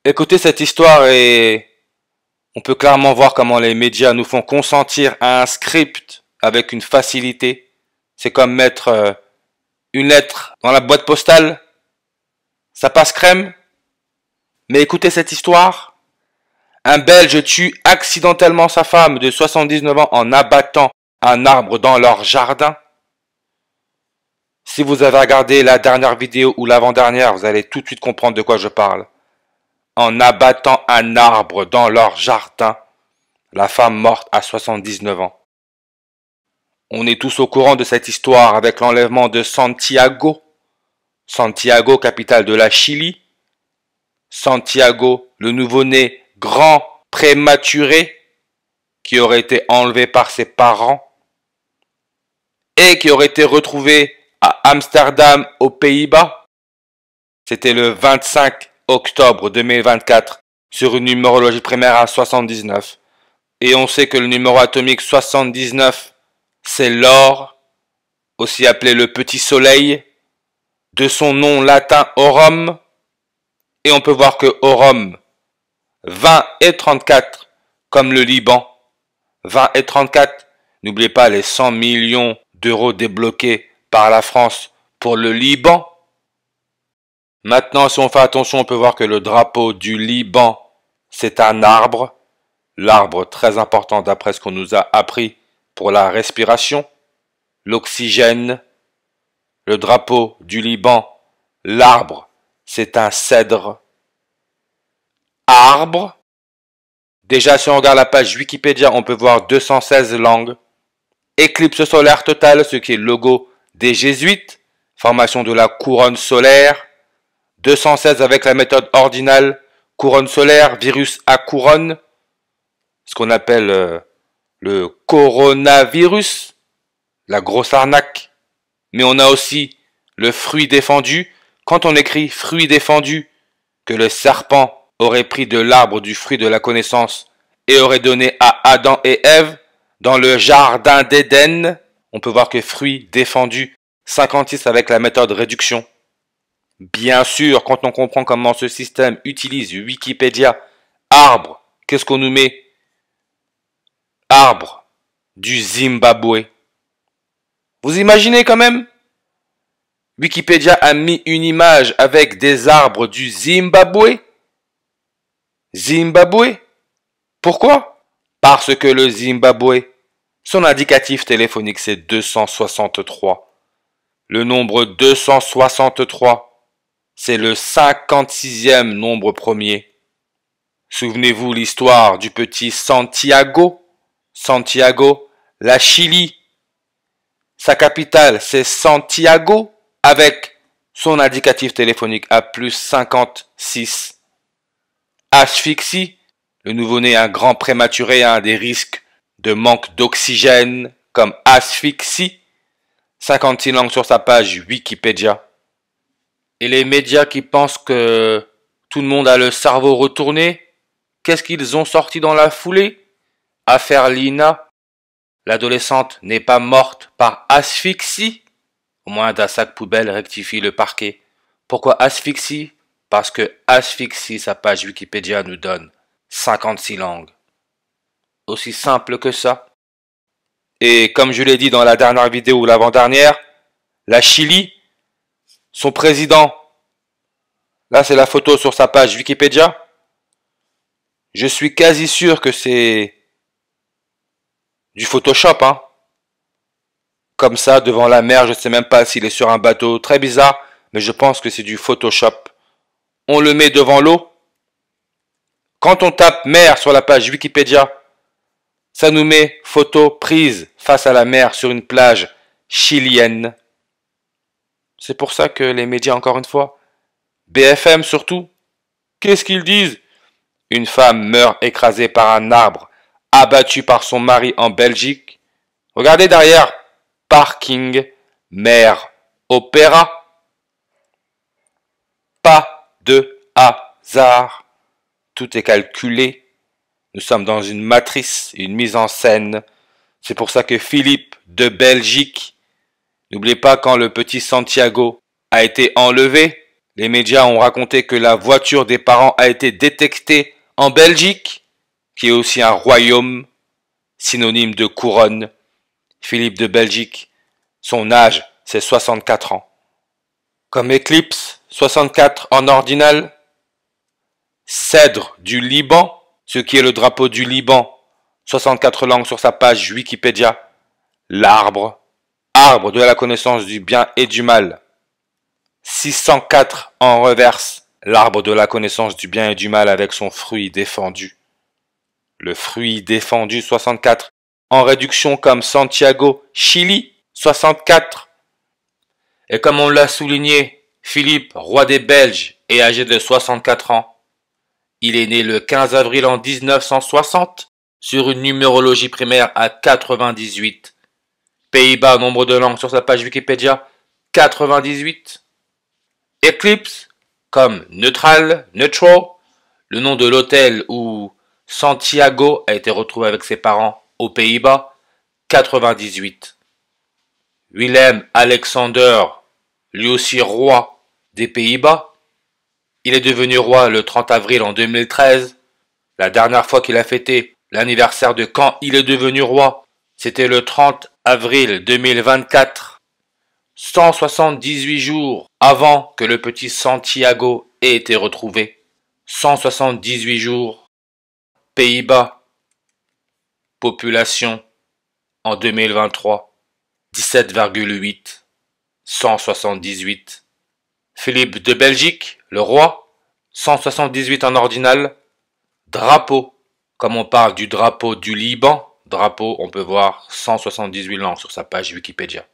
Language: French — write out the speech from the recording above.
Écoutez cette histoire et on peut clairement voir comment les médias nous font consentir à un script avec une facilité. C'est comme mettre une lettre dans la boîte postale. Ça passe crème. Mais écoutez cette histoire. Un Belge tue accidentellement sa femme de 79 ans en abattant un arbre dans leur jardin. Si vous avez regardé la dernière vidéo ou l'avant-dernière, vous allez tout de suite comprendre de quoi je parle. En abattant un arbre dans leur jardin, la femme morte à 79 ans. On est tous au courant de cette histoire avec l'enlèvement de Santiago. Santiago, capitale de la Chili. Santiago, le nouveau-né grand prématuré qui aurait été enlevé par ses parents et qui aurait été retrouvé à Amsterdam, aux Pays-Bas. C'était le 25 octobre 2024 sur une numérologie primaire à 79. Et on sait que le numéro atomique 79, c'est l'or, aussi appelé le petit soleil, de son nom latin aurum. Et on peut voir que aurum, 20 et 34, comme le Liban. 20 et 34, n'oubliez pas les 100 millions d'euros débloqués par la France pour le Liban. Maintenant, si on fait attention, on peut voir que le drapeau du Liban, c'est un arbre. L'arbre très important d'après ce qu'on nous a appris pour la respiration, l'oxygène. Le drapeau du Liban, l'arbre, c'est un cèdre. Arbre. Déjà, si on regarde la page Wikipédia, on peut voir 216 langues. Éclipse solaire totale, ce qui est le logo des jésuites. Formation de la couronne solaire. 216 avec la méthode ordinale. Couronne solaire, virus à couronne. Ce qu'on appelle le coronavirus. La grosse arnaque. Mais on a aussi le fruit défendu. Quand on écrit fruit défendu, que le serpent aurait pris de l'arbre du fruit de la connaissance et aurait donné à Adam et Ève dans le jardin d'Éden, on peut voir que fruit défendu 56 avec la méthode réduction. Bien sûr, quand on comprend comment ce système utilise Wikipédia, arbre, qu'est-ce qu'on nous met? Arbre du Zimbabwe. Vous imaginez quand même? Wikipédia a mis une image avec des arbres du Zimbabwe. Zimbabwe. Pourquoi? Parce que le Zimbabwe, son indicatif téléphonique c'est 263. Le nombre 263, c'est le 56e nombre premier. Souvenez-vous l'histoire du petit Santiago. Santiago, la Chili. Sa capitale c'est Santiago avec son indicatif téléphonique à plus 56. Asphyxie, le nouveau-né, un grand prématuré, a des risques de manque d'oxygène comme asphyxie. 56 langues sur sa page Wikipédia. Et les médias qui pensent que tout le monde a le cerveau retourné, qu'est-ce qu'ils ont sorti dans la foulée? Affaire Lina. L'adolescente n'est pas morte par asphyxie. Au moins d'un sac poubelle rectifie le parquet. Pourquoi asphyxie? Parce que asphyxie, sa page Wikipédia nous donne 56 langues. Aussi simple que ça. Et comme je l'ai dit dans la dernière vidéo ou l'avant-dernière, la Chili, son président, là c'est la photo sur sa page Wikipédia, je suis quasi sûr que c'est du Photoshop, hein. Comme ça, devant la mer, je ne sais même pas s'il est sur un bateau, très bizarre, mais je pense que c'est du Photoshop. On le met devant l'eau. Quand on tape mer sur la page Wikipédia, ça nous met photo prise face à la mer sur une plage chilienne. C'est pour ça que les médias, encore une fois, BFM surtout, qu'est-ce qu'ils disent? Une femme meurt écrasée par un arbre, abattue par son mari en Belgique. Regardez derrière, parking, mer, opéra. Pas de hasard. Tout est calculé. Nous sommes dans une matrice, une mise en scène. C'est pour ça que Philippe de Belgique, n'oubliez pas quand le petit Santiago a été enlevé, Les médias ont raconté que la voiture des parents a été détectée en Belgique, qui est aussi un royaume, synonyme de couronne. Philippe de Belgique, son âge, c'est 64 ans. Comme Eclipse, 64 en ordinal. Cèdre du Liban, ce qui est le drapeau du Liban, 64 langues sur sa page Wikipédia. L'arbre, arbre de la connaissance du bien et du mal. 604 en reverse, l'arbre de la connaissance du bien et du mal avec son fruit défendu. Le fruit défendu 64 en réduction comme Santiago, Chili 64. Et comme on l'a souligné, Philippe, roi des Belges, est âgé de 64 ans. Il est né le 15 avril en 1960 sur une numérologie primaire à 98. Pays-Bas, nombre de langues sur sa page Wikipédia, 98. Eclipse, comme neutral, neutral, le nom de l'hôtel où Santiago a été retrouvé avec ses parents aux Pays-Bas, 98. Willem Alexander, lui aussi roi des Pays-Bas, il est devenu roi le 30 avril en 2013. La dernière fois qu'il a fêté l'anniversaire de quand il est devenu roi, c'était le 30 avril 2024. 178 jours avant que le petit Santiago ait été retrouvé. 178 jours. Pays-Bas. Population en 2023. 17,8. 178. Philippe de Belgique, le roi. 178 en ordinal. Drapeau. Comme on parle du drapeau du Liban, drapeau, on peut voir 178 langues sur sa page Wikipédia.